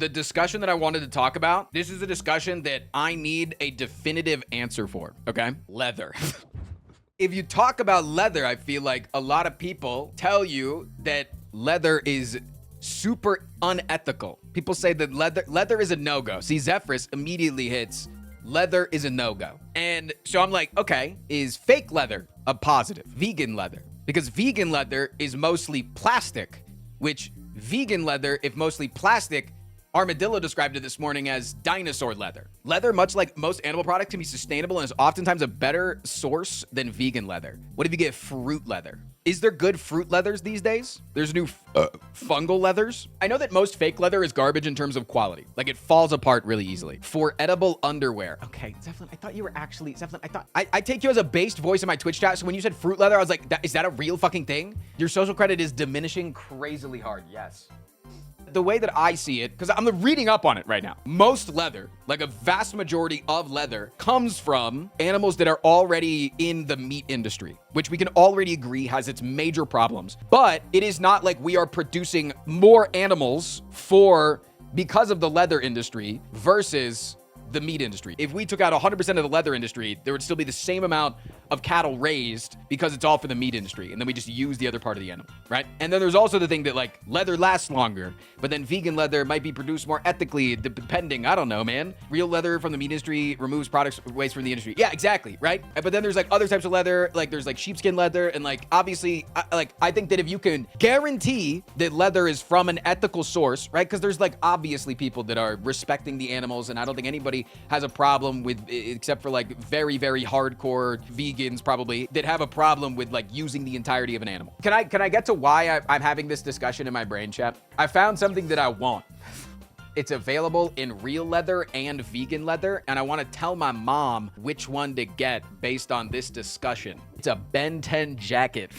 the discussion that I wanted to talk about, this is a discussion that I need a definitive answer for, okay? Leather. If you talk about leather, I feel like a lot of people tell you that leather is super unethical. People say that leather is a no-go. See, Zephyrus immediately hits leather is a no-go. And so I'm like, okay, is fake leather a positive? Vegan leather. Because vegan leather is mostly plastic, which vegan leather, if mostly plastic, Armadillo described it this morning as dinosaur leather. Leather, much like most animal products, can be sustainable and is oftentimes a better source than vegan leather. What if you get fruit leather? Is there good fruit leathers these days? There's new fungal leathers. I know that most fake leather is garbage in terms of quality. Like, it falls apart really easily. For edible underwear. Okay, Zeppelin, I thought you were actually, Zeppelin, I take you as a based voice in my Twitch chat, so when you said fruit leather, I was like, is that a real fucking thing? Your social credit is diminishing crazily hard, yes. The way that I see it, because I'm reading up on it right now, most leather, like a vast majority of leather, comes from animals that are already in the meat industry, which we can already agree has its major problems. But it is not like we are producing more animals because of the leather industry versus the meat industry. If we took out 100% of the leather industry, there would still be the same amount of cattle raised because it's all for the meat industry. And then we just use the other part of the animal, right? And then there's also the thing that like leather lasts longer, but then vegan leather might be produced more ethically depending, I don't know, man. Real leather from the meat industry removes products waste from the industry. Yeah, exactly, right? But then there's like other types of leather, like there's like sheepskin leather, and like obviously, I think that if you can guarantee that leather is from an ethical source, right? Because there's like obviously people that are respecting the animals, and I don't think anybody has a problem with, except for like very, very hardcore vegans probably, that have a problem with like using the entirety of an animal. Can I get to why I'm having this discussion in my brain chat? I found something that I want. It's available in real leather and vegan leather, and I want to tell my mom which one to get based on this discussion. It's a Ben 10 jacket.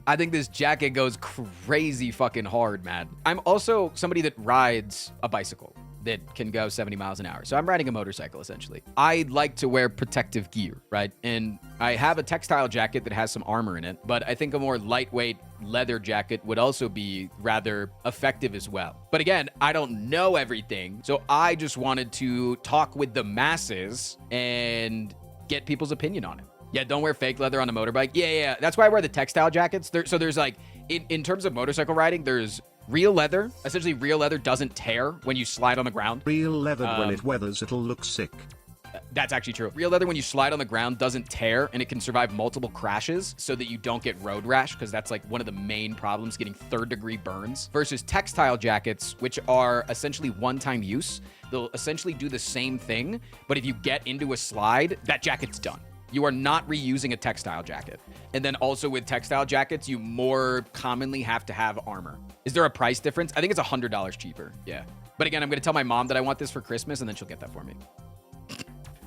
I think this jacket goes crazy fucking hard, man. I'm also somebody that rides a bicycle that can go 70 miles an hour. So I'm riding a motorcycle, essentially. I like to wear protective gear, right? And I have a textile jacket that has some armor in it, but I think a more lightweight leather jacket would also be rather effective as well. But again, I don't know everything, so I just wanted to talk with the masses and get people's opinion on it. Yeah, don't wear fake leather on a motorbike. Yeah. That's why I wear the textile jackets. So there's like, in terms of motorcycle riding, there's real leather. Essentially, real leather doesn't tear when you slide on the ground. Real leather, when it weathers, it'll look sick. That's actually true. Real leather, when you slide on the ground, doesn't tear, and it can survive multiple crashes so that you don't get road rash, because that's like one of the main problems, getting third-degree burns. Versus textile jackets, which are essentially one-time use. They'll essentially do the same thing, but if you get into a slide, that jacket's done. You are not reusing a textile jacket. And then also with textile jackets, you more commonly have to have armor. Is there a price difference? I think it's $100 cheaper. Yeah. But again, I'm going to tell my mom that I want this for Christmas, and then she'll get that for me.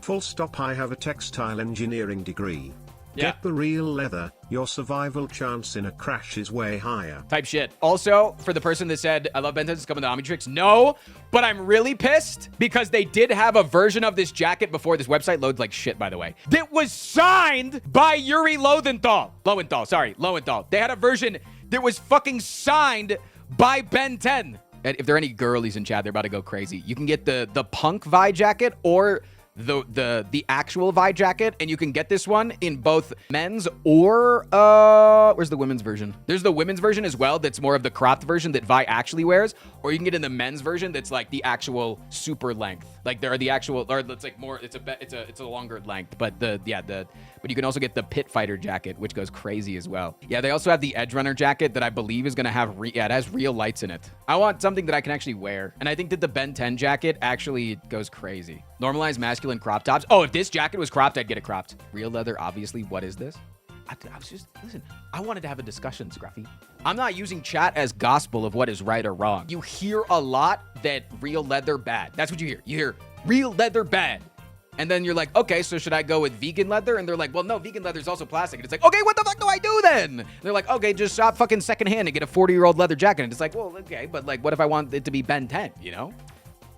Full stop. I have a textile engineering degree. Yeah. Get the real leather, your survival chance in a crash is way higher. Type shit. Also, for the person that said, I love Ben 10's coming to Omnitrix. No, but I'm really pissed because they did have a version of this jacket before. This website loads like shit, by the way. That was signed by Yuri Lowenthal. Lowenthal. They had a version that was fucking signed by Ben 10. And if there are any girlies in chat, they're about to go crazy. You can get the punk Vi jacket or the actual Vi jacket, and you can get this one in both men's or where's the women's version? There's the women's version as well that's more of the cropped version that Vi actually wears, or you can get in the men's version that's like the actual super length. Like there are the actual, or it's like more, it's a longer length, but but you can also get the pit fighter jacket, which goes crazy as well. Yeah, they also have the edge runner jacket that I believe is gonna have it has real lights in it. I want something that I can actually wear, and I think that the Ben 10 jacket actually goes crazy. Normalized masculine crop tops. Oh, if this jacket was cropped, I'd get it cropped. Real leather, obviously. What is this? I was just, listen, I wanted to have a discussion, Scruffy. I'm not using chat as gospel of what is right or wrong. You hear a lot that real leather bad. That's what you hear. You hear real leather bad. And then you're like, okay, so should I go with vegan leather? And they're like, well, no, vegan leather is also plastic. And it's like, okay, what the fuck do I do then? And they're like, okay, just shop fucking secondhand and get a 40-year-old leather jacket. And it's like, well, okay, but like, what if I want it to be Ben 10, you know?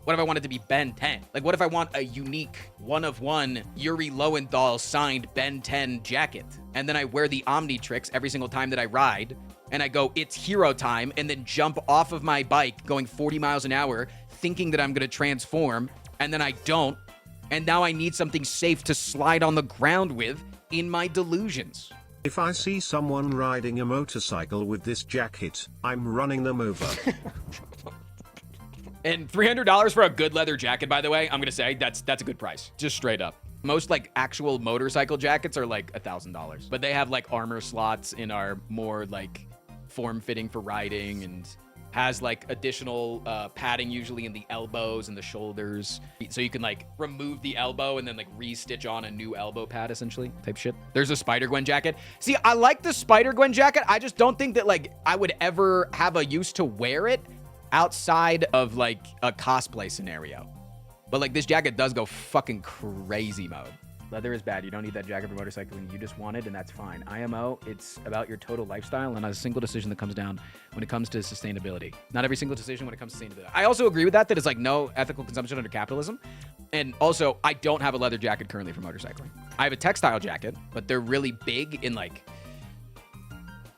What if I want it to be Ben 10? Like, what if I want a unique, one-of-one, Yuri Lowenthal signed Ben 10 jacket? And then I wear the Omnitrix every single time that I ride, and I go, it's hero time, and then jump off of my bike going 40 miles an hour thinking that I'm going to transform, and then I don't, and now I need something safe to slide on the ground with in my delusions. If I see someone riding a motorcycle with this jacket, I'm running them over. And $300 for a good leather jacket, by the way, I'm going to say that's a good price. Just straight up. Most like actual motorcycle jackets are like $1,000, but they have like armor slots and are more like form-fitting for riding and has like additional padding usually in the elbows and the shoulders. So you can like remove the elbow and then like re-stitch on a new elbow pad essentially type shit. There's a Spider-Gwen jacket. See, I like the Spider-Gwen jacket. I just don't think that like I would ever have a use to wear it outside of like a cosplay scenario. But like this jacket does go fucking crazy mode. Leather is bad. You don't need that jacket for motorcycling. You just want it, and that's fine. IMO, it's about your total lifestyle and a single decision that comes down when it comes to sustainability. Not every single decision when it comes to sustainability. I also agree with that it's like no ethical consumption under capitalism. And also, I don't have a leather jacket currently for motorcycling. I have a textile jacket, but they're really big in like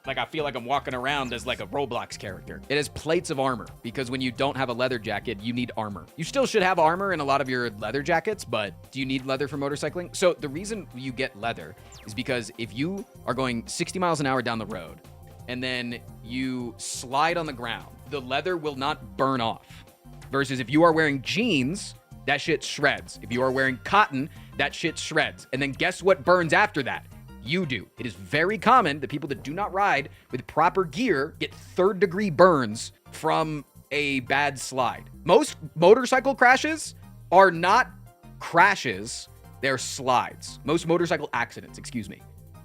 I feel like I'm walking around as like a Roblox character. It has plates of armor because when you don't have a leather jacket, you need armor. You still should have armor in a lot of your leather jackets, but do you need leather for motorcycling? So the reason you get leather is because if you are going 60 miles an hour down the road and then you slide on the ground, the leather will not burn off. Versus if you are wearing jeans, that shit shreds. If you are wearing cotton, that shit shreds. And then guess what burns after that? You do. It is very common that people that do not ride with proper gear get third-degree burns from a bad slide. Most motorcycle crashes are not crashes, they're slides. Most motorcycle accidents,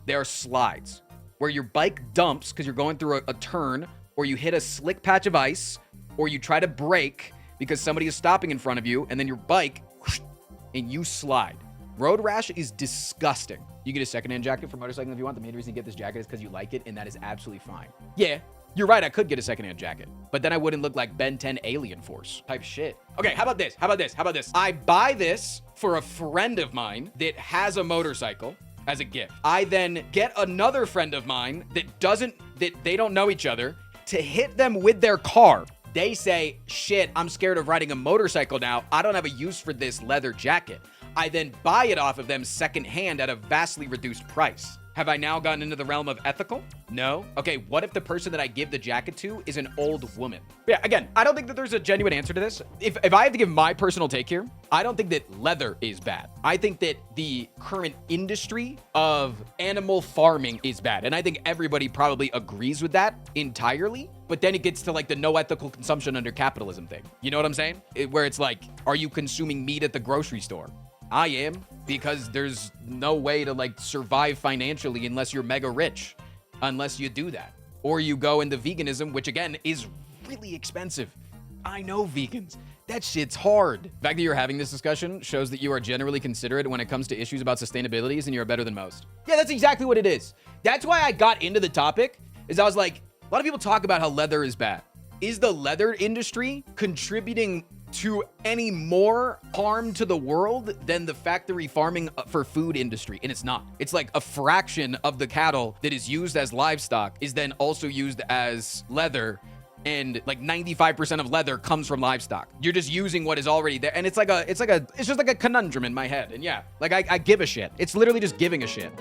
they're slides where your bike dumps because you're going through a turn, or you hit a slick patch of ice, or you try to brake because somebody is stopping in front of you, and then your bike, whoosh, and you slide. Road rash is disgusting. You get a secondhand jacket for motorcycling if you want. The main reason you get this jacket is because you like it, and that is absolutely fine. Yeah, you're right. I could get a secondhand jacket, but then I wouldn't look like Ben 10 Alien Force type shit. Okay, how about this? I buy this for a friend of mine that has a motorcycle as a gift. I then get another friend of mine that they don't know each other to hit them with their car. They say, shit, I'm scared of riding a motorcycle now. I don't have a use for this leather jacket. I then buy it off of them secondhand at a vastly reduced price. Have I now gotten into the realm of ethical? No. Okay, what if the person that I give the jacket to is an old woman? Yeah, again, I don't think that there's a genuine answer to this. If I have to give my personal take here, I don't think that leather is bad. I think that the current industry of animal farming is bad. And I think everybody probably agrees with that entirely. But then it gets to like the no ethical consumption under capitalism thing. You know what I'm saying? Where it's like, are you consuming meat at the grocery store? I am, because there's no way to like survive financially unless you're mega rich, unless you do that. Or you go into veganism, which again is really expensive. I know vegans. That shit's hard. The fact that you're having this discussion shows that you are generally considerate when it comes to issues about sustainability, and you're better than most. Yeah, that's exactly what it is. That's why I got into the topic, is I was like, a lot of people talk about how leather is bad. Is the leather industry contributing to any more harm to the world than the factory farming for food industry? And it's not. It's like a fraction of the cattle that is used as livestock is then also used as leather, and like 95% of leather comes from livestock. You're just using what is already there, and it's just like a conundrum in my head. And yeah, like I give a shit. It's literally just giving a shit.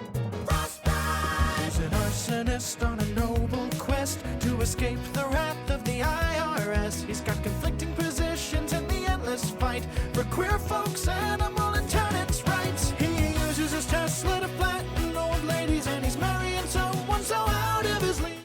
He's an arsonist on a noble quest to escape the wrath of the IRS. He's got conflicting positions in the endless fight for queer folks, animal and tenants'